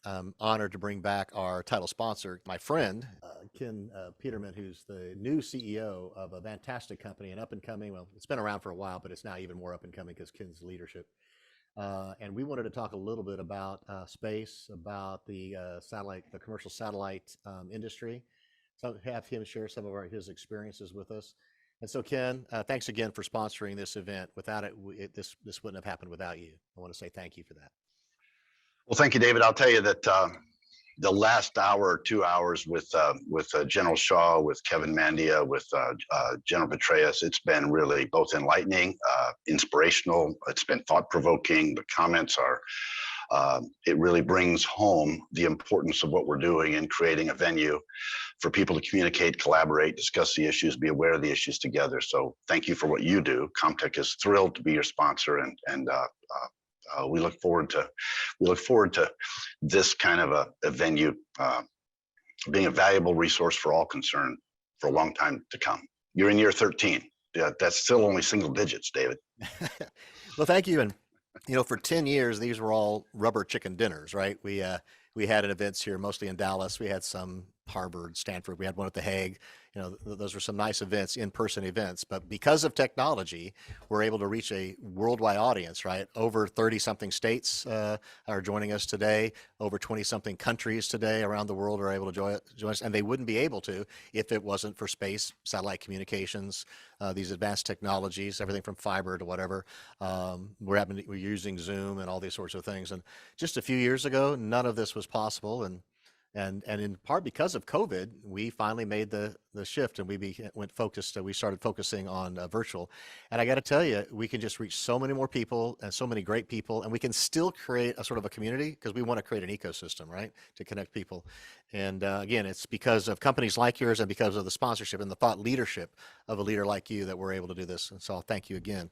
I'm honored to bring back our title sponsor, my friend, Ken Peterman, who's the new CEO of a fantastic company, an up and coming, well, it's been around for a while, but it's now even more up and coming because Ken's leadership. And we wanted to talk a little bit about space, about the satellite, the commercial satellite industry. So have him share some of his experiences with us. And so, Ken, thanks again for sponsoring this event. Without it, this wouldn't have happened without you. I want to say thank you for that. Well, thank you, David. I'll tell you that the last hour or 2 hours with General Shaw, with Kevin Mandia, with General Petraeus, it's been really both enlightening, inspirational. It's been thought-provoking. The comments are, it really brings home the importance of what we're doing in creating a venue for people to communicate, collaborate, discuss the issues, be aware of the issues together. So thank you for what you do. Comtech is thrilled to be your sponsor, and we look forward to this kind of a venue being a valuable resource for all concerned for a long time to come. You're in year 13. Yeah, that's still only single digits, David. Well, thank you. And for 10 years, these were all rubber chicken dinners, right? We had events here, mostly in Dallas. We had some Harvard, Stanford. We had one at The Hague. Those were some nice events, in-person events. But because of technology, we're able to reach a worldwide audience, right? Over 30-something states are joining us today. Over 20-something countries today around the world are able to join us. And they wouldn't be able to if it wasn't for space, satellite communications, these advanced technologies, everything from fiber to whatever. We're using Zoom and all these sorts of things. And just a few years ago, none of this was possible. And in part because of COVID, we finally made the shift, and we started focusing on virtual. And I got to tell you, we can just reach so many more people and so many great people, and we can still create a sort of a community because we want to create an ecosystem, right, to connect people. And again, it's because of companies like yours and because of the sponsorship and the thought leadership of a leader like you that we're able to do this. And so I'll thank you again.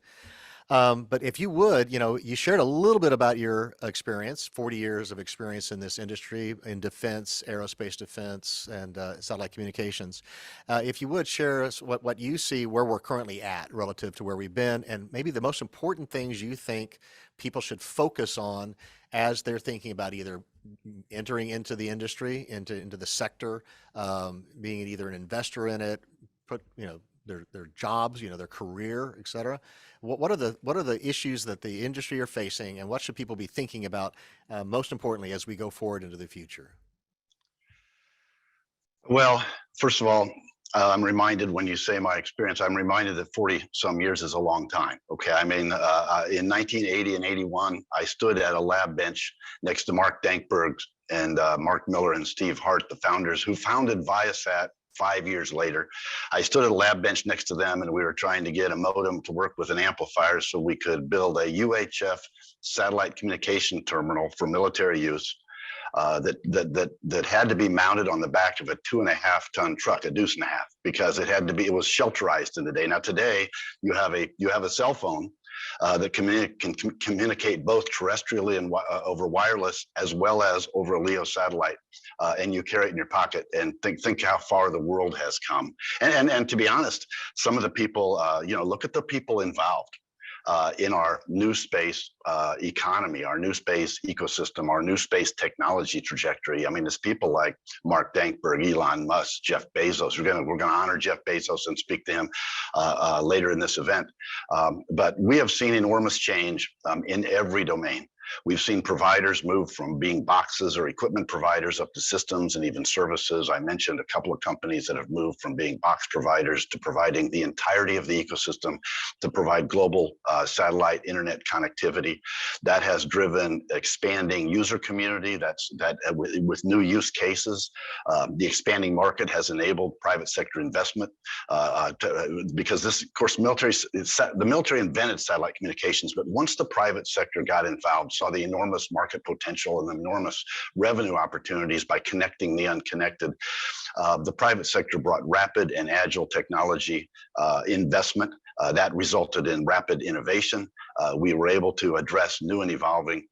But if you would, you shared a little bit about your experience, 40 years of experience in this industry, in defense, aerospace defense, and satellite communications. If you would share us what you see where we're currently at relative to where we've been, and maybe the most important things you think people should focus on as they're thinking about either entering into the industry, into the sector, being either an investor in it, their jobs, their career, et cetera. What are the issues that the industry are facing, and what should people be thinking about most importantly as we go forward into the future? Well, first of all, I'm reminded when you say my experience, I'm reminded that 40 some years is a long time. Okay. I mean, in 1980 and 81, I stood at a lab bench next to Mark Dankberg and Mark Miller and Steve Hart, the founders who founded Viasat. 5 years later, I stood at a lab bench next to them, and we were trying to get a modem to work with an amplifier so we could build a UHF satellite communication terminal for military use that had to be mounted on the back of a 2.5-ton truck, a deuce and a half, because it was shelterized in the day. Now today, you have a cell phone that can communicate both terrestrially and over wireless as well as over a LEO satellite, and you carry it in your pocket. And think how far the world has come. And to be honest, some of the people, look at the people involved in our new space economy, our new space ecosystem, our new space technology trajectory. I mean, there's people like Mark Dankberg, Elon Musk, Jeff Bezos. We're gonna honor Jeff Bezos and speak to him later in this event. But we have seen enormous change in every domain. We've seen providers move from being boxes or equipment providers up to systems and even services. I mentioned a couple of companies that have moved from being box providers to providing the entirety of the ecosystem to provide global satellite internet connectivity. That has driven expanding user community. With new use cases. The expanding market has enabled private sector investment because this, of course, the military invented satellite communications, but once the private sector got involved, saw the enormous market potential and the enormous revenue opportunities by connecting the unconnected. The private sector brought rapid and agile technology investment. That resulted in rapid innovation. We were able to address new and evolving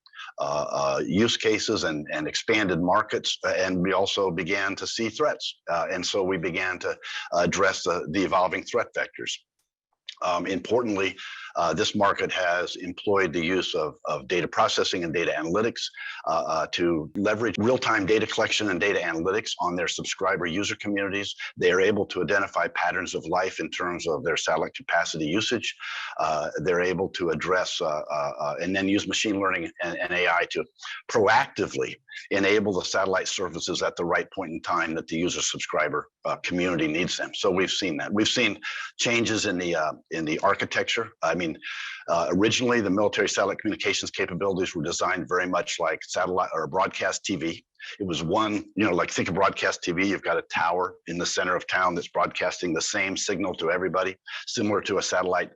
use cases and expanded markets, and we also began to see threats. And so we began to address the evolving threat vectors. Importantly, this market has employed the use of data processing and data analytics to leverage real-time data collection and data analytics on their subscriber user communities. They are able to identify patterns of life in terms of their satellite capacity usage. They're able to address and then use machine learning and AI to proactively enable the satellite services at the right point in time that the user subscriber community needs them. So we've seen that. We've seen changes in the architecture. I mean, originally the military satellite communications capabilities were designed very much like satellite or broadcast TV. It was one, like think of broadcast TV, you've got a tower in the center of town that's broadcasting the same signal to everybody, similar to a satellite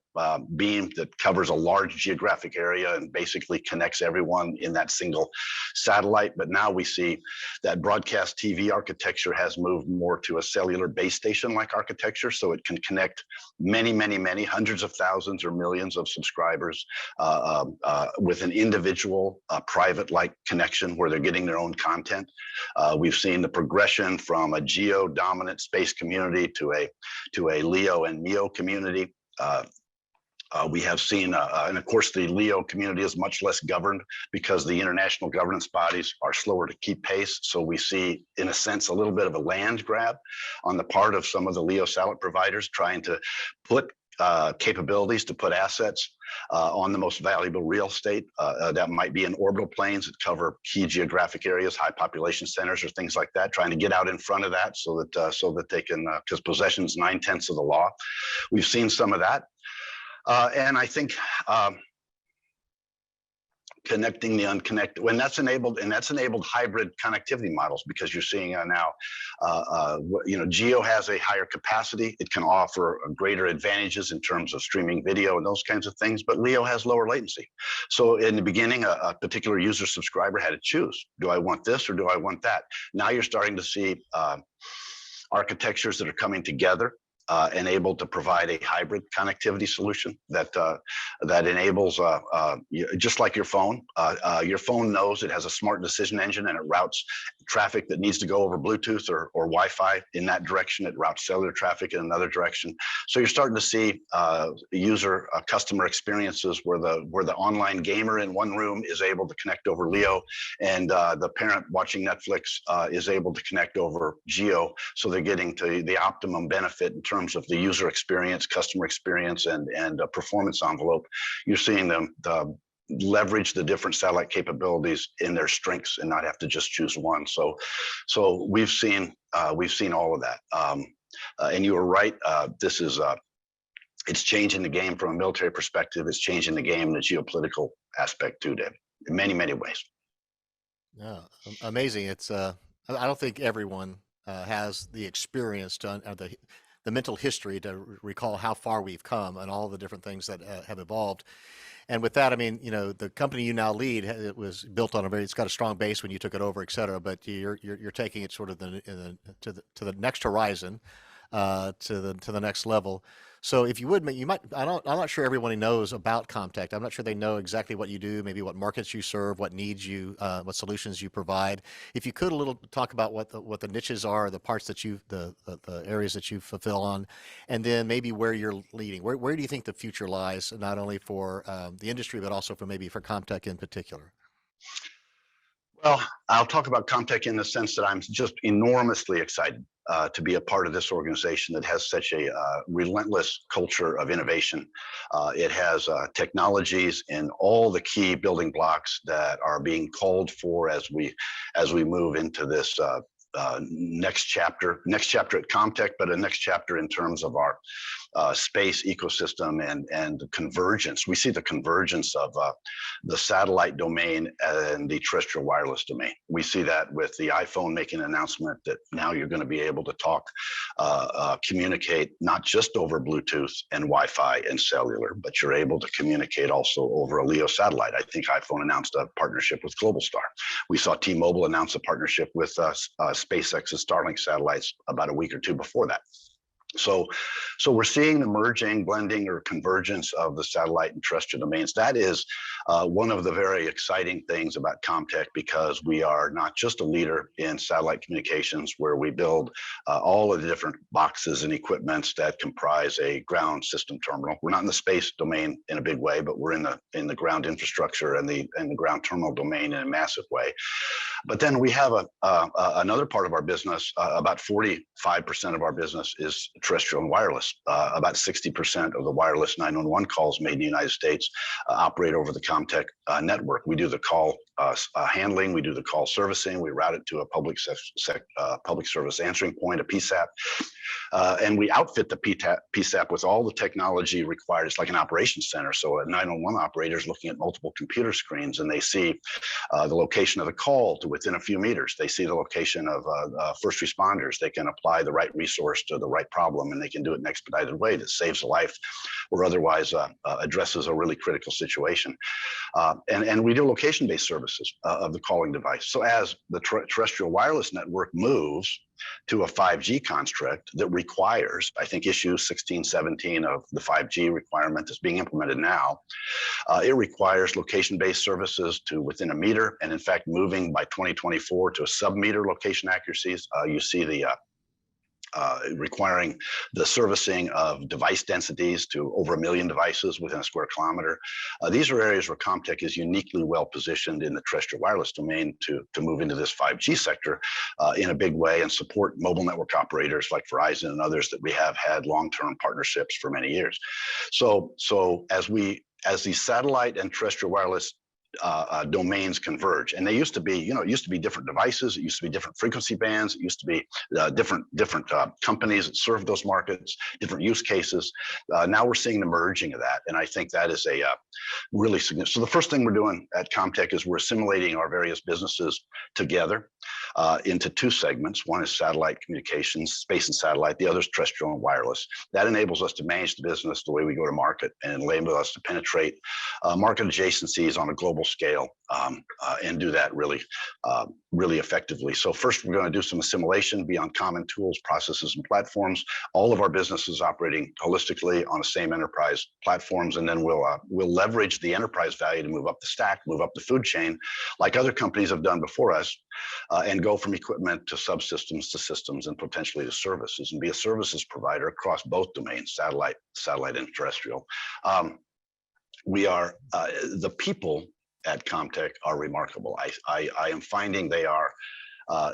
beam that covers a large geographic area and basically connects everyone in that single satellite. But now we see that broadcast TV architecture has moved more to a cellular base station-like architecture, so it can connect many hundreds of thousands or millions of subscribers with an individual private-like connection where they're getting their own content. We've seen the progression from a geo-dominant space community to a LEO and MEO community. We have seen, and of course, the LEO community is much less governed because the international governance bodies are slower to keep pace. So we see, in a sense, a little bit of a land grab on the part of some of the LEO satellite providers trying to put capabilities, to put assets on the most valuable real estate that might be in orbital planes that cover key geographic areas, high population centers, or things like that, trying to get out in front of that so that they can, because possession is 9/10 of the law. We've seen some of that. And I think connecting the unconnected, when that's enabled, and that's enabled hybrid connectivity models, because you're seeing now, GEO has a higher capacity. It can offer greater advantages in terms of streaming video and those kinds of things, but LEO has lower latency. So in the beginning, a particular user subscriber had to choose, do I want this or do I want that? Now you're starting to see architectures that are coming together and able to provide a hybrid connectivity solution that enables, just like your phone knows it has a smart decision engine and it routes traffic that needs to go over Bluetooth or Wi-Fi in that direction. It routes cellular traffic in another direction. So you're starting to see customer experiences where the online gamer in one room is able to connect over LEO, and the parent watching Netflix is able to connect over GEO. So they're getting to the optimum benefit in terms of the user experience, customer experience, and performance envelope. You're seeing them leverage the different satellite capabilities in their strengths and not have to just choose one. So we've seen all of that. And you were right. This is it's changing the game from a military perspective. It's changing the game in a geopolitical aspect too, David, in many ways. Yeah, amazing. It's I don't think everyone has the experience to the mental history to recall how far we've come and all the different things that have evolved. And with that, I mean, the company you now lead, it was built on it's got a strong base when you took it over, et cetera. But you're taking it sort of to the next horizon, to the next level. So if you would, I'm not sure everyone knows about Comtech. I'm not sure they know exactly what you do, maybe what markets you serve, what needs what solutions you provide. If you could a little talk about what the niches are, the parts that the areas that you fulfill on, and then maybe where you're leading. Where do you think the future lies, not only for the industry, but also for Comtech in particular? Well, I'll talk about Comtech in the sense that I'm just enormously excited to be a part of this organization that has such a relentless culture of innovation. It has technologies in all the key building blocks that are being called for as we move into this next chapter at Comtech, but a next chapter in terms of our space ecosystem and the convergence. We see the convergence of the satellite domain and the terrestrial wireless domain. We see that with the iPhone making an announcement that now you're going to be able to talk, communicate not just over Bluetooth and Wi-Fi and cellular, but you're able to communicate also over a LEO satellite. I think iPhone announced a partnership with Globalstar. We saw T-Mobile announce a partnership with SpaceX's Starlink satellites about a week or two before that. So, so we're seeing the merging, blending, or convergence of the satellite and terrestrial domains. That is one of the very exciting things about Comtech, because we are not just a leader in satellite communications, where we build all of the different boxes and equipments that comprise a ground system terminal. We're not in the space domain in a big way, but we're in the ground infrastructure and the ground terminal domain in a massive way. But then we have another part of our business. About 45% of our business is terrestrial and wireless. About 60% of the wireless 911 calls made in the United States operate over the Comtech network. We do the call handling, we do the call servicing, we route it to a public service answering point, a PSAP, and we outfit the PSAP with all the technology required. It's like an operations center. So a 911 operator is looking at multiple computer screens, and they see the location of the call to within a few meters. They see the location of first responders. They can apply the right resource to the right problem, and they can do it in an expedited way that saves a life or otherwise addresses a really critical situation. And we do location-based services of the calling device. So as the terrestrial wireless network moves to a 5G construct that requires, I think issue 1617 of the 5G requirement is being implemented now. It requires location-based services to within a meter, and in fact, moving by 2024 to a sub-meter location accuracies. You see the requiring the servicing of device densities to over 1 million devices within a square kilometer. These are areas where Comtech is uniquely well positioned in the terrestrial wireless domain to move into this 5G sector in a big way and support mobile network operators like Verizon and others that we have had long-term partnerships for many years. So as the satellite and terrestrial wireless domains converge, and they used to be, it used to be different devices, it used to be different frequency bands, it used to be different companies that serve those markets, different use cases. Now we're seeing the merging of that, and I think that is a really significant. So the first thing we're doing at Comtech is we're assimilating our various businesses together into two segments. One is satellite communications, space and satellite. The other is terrestrial and wireless. That enables us to manage the business the way we go to market, and enable us to penetrate market adjacencies on a global scale and do that really effectively. So first, we're going to do some assimilation beyond common tools, processes, and platforms. All of our businesses operating holistically on the same enterprise platforms, and then we'll leverage the enterprise value to move up the stack, move up the food chain, like other companies have done before us, and go from equipment to subsystems to systems and potentially to services, and be a services provider across both domains, satellite and terrestrial. We are the people at Comtech are remarkable. I am finding they are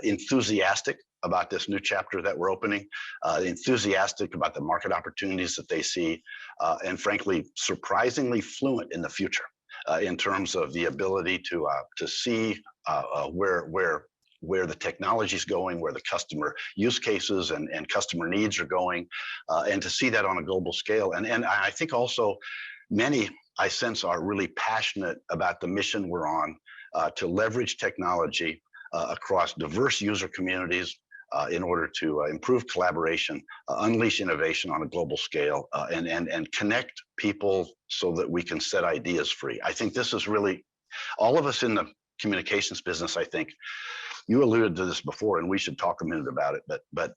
enthusiastic about this new chapter that we're opening, enthusiastic about the market opportunities that they see, and frankly, surprisingly fluent in the future in terms of the ability to see where the technology is going, where the customer use cases and customer needs are going, and to see that on a global scale. And I think also many, I sense, are really passionate about the mission we're on to leverage technology across diverse user communities in order to improve collaboration, unleash innovation on a global scale, and connect people so that we can set ideas free. I think this is really, all of us in the communications business, I think, you alluded to this before, and we should talk a minute about it, but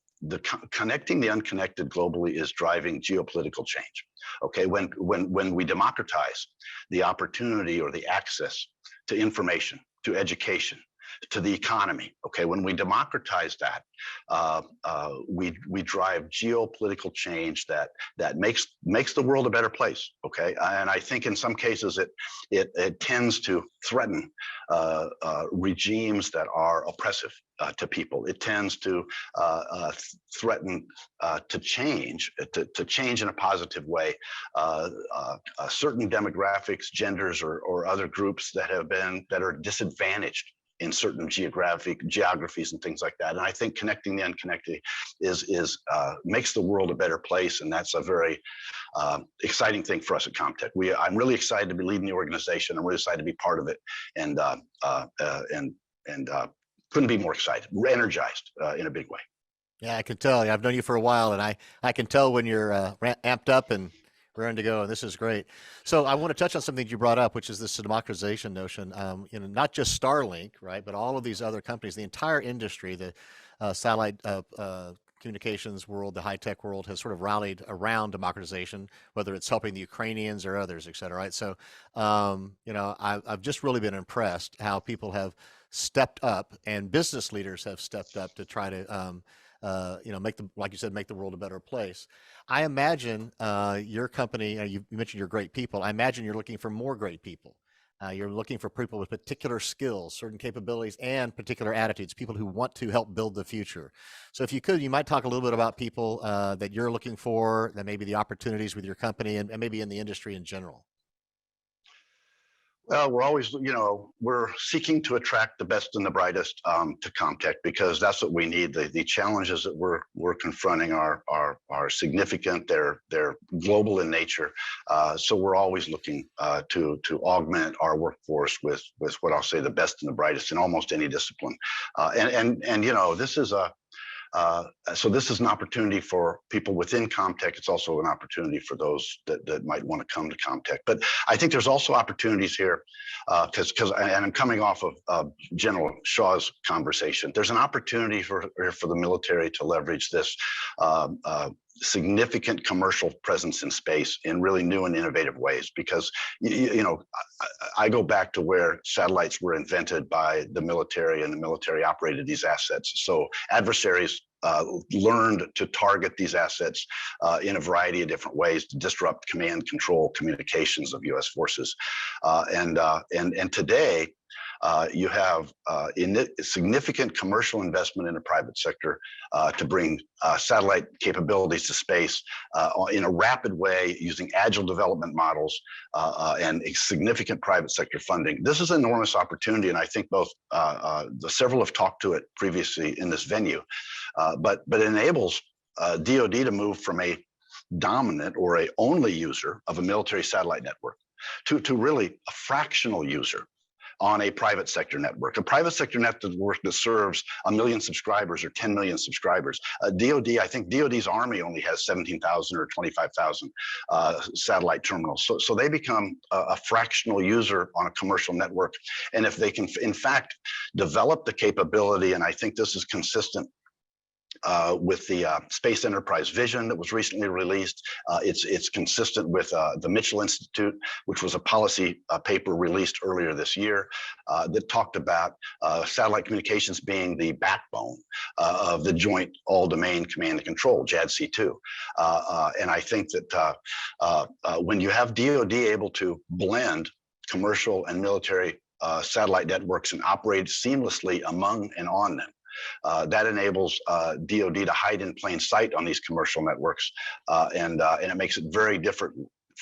connecting the unconnected globally is driving geopolitical change. Okay, when we democratize the opportunity or the access to information, to education, to the economy, okay, when we democratize that, we drive geopolitical change that makes the world a better place. Okay, and I think in some cases it tends to threaten regimes that are oppressive to people. It tends to threaten to change in a positive way certain demographics, genders, or other groups that are disadvantaged in certain geographies and things like that. And I think connecting the unconnected makes the world a better place, and that's a very exciting thing for us at Comtech. I'm really excited to be leading the organization. I'm really excited to be part of it, and couldn't be more excited, energized in a big way. Yeah, I can tell. I've known you for a while, and I can tell when you're amped up and raring to go. And this is great. So I want to touch on something you brought up, which is this democratization notion. Not just Starlink, right, but all of these other companies, the entire industry, the satellite communications world, the high tech world, has sort of rallied around democratization, whether it's helping the Ukrainians or others, et cetera, right? So, I've just really been impressed how people have stepped up and business leaders have stepped up to try to, make like you said, make the world a better place. I imagine your company, you mentioned you're great people. I imagine you're looking for more great people. You're looking for people with particular skills, certain capabilities, and particular attitudes, people who want to help build the future. So if you could, you might talk a little bit about people that you're looking for, that maybe the opportunities with your company and maybe in the industry in general. Well, we're always, we're seeking to attract the best and the brightest to Comtech because that's what we need. The challenges that we're confronting are significant. They're global in nature. So we're always looking to augment our workforce with what I'll say the best and the brightest in almost any discipline. This is so this is an opportunity for people within Comtech. It's also an opportunity for those that might want to come to Comtech. But I think there's also opportunities here because I'm coming off of General Shaw's conversation. There's an opportunity for the military to leverage this significant commercial presence in space in really new and innovative ways because I go back to where satellites were invented by the military and the military operated these assets. So adversaries learned to target these assets in a variety of different ways to disrupt command, control, communications of U.S. forces. And today, you have significant commercial investment in the private sector to bring satellite capabilities to space in a rapid way using agile development models and a significant private sector funding. This is an enormous opportunity, and I think both several have talked to it previously in this venue, but it enables DoD to move from a dominant or a only user of a military satellite network to really a fractional user on a private sector network, a private sector network that serves 1 million subscribers or 10 million subscribers. DoD, I think DoD's Army only has 17,000 or 25,000 satellite terminals. So they become a fractional user on a commercial network. And if they can, in fact, develop the capability, and I think this is consistent with the Space Enterprise Vision that was recently released. It's consistent with the Mitchell Institute, which was a policy paper released earlier this year that talked about satellite communications being the backbone of the Joint All-Domain Command and Control, JADC2. And I think that when you have DoD able to blend commercial and military satellite networks and operate seamlessly among and on them, that enables DoD to hide in plain sight on these commercial networks, and it makes it very different.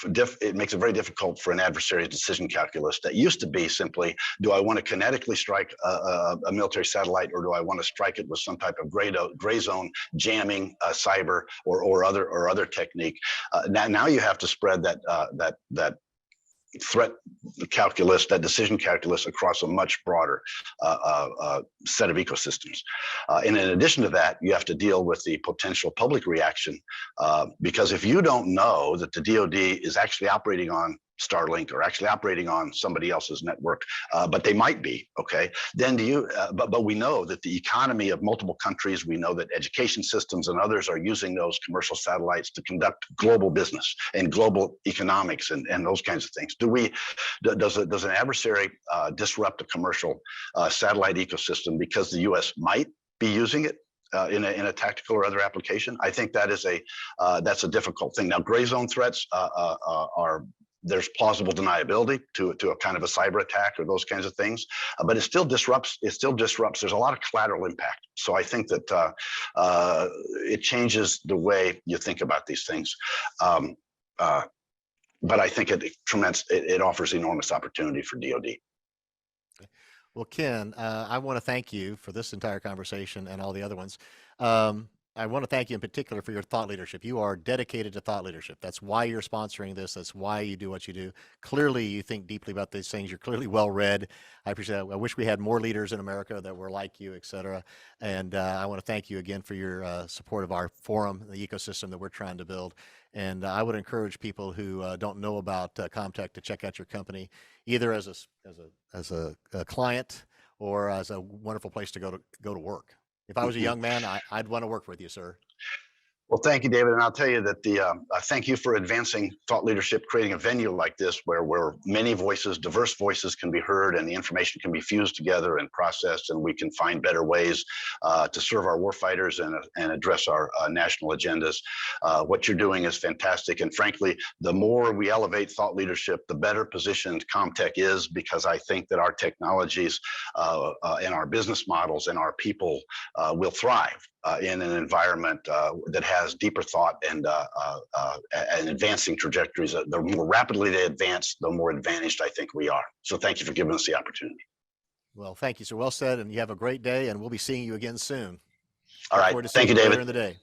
It makes it very difficult for an adversary's decision calculus that used to be simply, do I want to kinetically strike a military satellite, or do I want to strike it with some type of gray zone jamming, cyber, or other technique? Now you have to spread that threat calculus, that decision calculus across a much broader set of ecosystems. And in addition to that, you have to deal with the potential public reaction because if you don't know that the DoD is actually operating on Starlink or actually operating on somebody else's network, but they might be, okay, then but we know that the economy of multiple countries, we know that education systems and others are using those commercial satellites to conduct global business and global economics and those kinds of things. Does an adversary disrupt a commercial satellite ecosystem because the U.S. might be using it in a tactical or other application? I think that's a difficult thing. Now, gray zone threats there's plausible deniability to a kind of a cyber attack or those kinds of things, but it still disrupts. There's a a lot of collateral impact. So I think that it changes the way you think about these things. But I think it offers enormous opportunity for DoD. Well, Ken, I want to thank you for this entire conversation and all the other ones. I want to thank you in particular for your thought leadership. You are dedicated to thought leadership. That's why you're sponsoring this. That's why you do what you do. Clearly, you think deeply about these things. You're clearly well read. I appreciate that. I wish we had more leaders in America that were like you, et cetera. And I want to thank you again for your support of our forum, the ecosystem that we're trying to build. And I would encourage people who don't know about Comtech to check out your company, either as a client or as a wonderful place to go to work. If I was a young man, I'd want to work with you, sir. Well, thank you, David. And I'll tell you that thank you for advancing thought leadership, creating a venue like this where many voices, diverse voices can be heard and the information can be fused together and processed, and we can find better ways to serve our warfighters and address our national agendas. What you're doing is fantastic. And frankly, the more we elevate thought leadership, the better positioned Comtech is, because I think that our technologies and our business models and our people will thrive in an environment that has deeper thought and advancing trajectories. The more rapidly they advance, the more advantaged I think we are. So thank you for giving us the opportunity. Well, thank you, sir. Well said, and you have a great day, and we'll be seeing you again soon. All Look right. forward to Thank seeing you, you later David. in the day.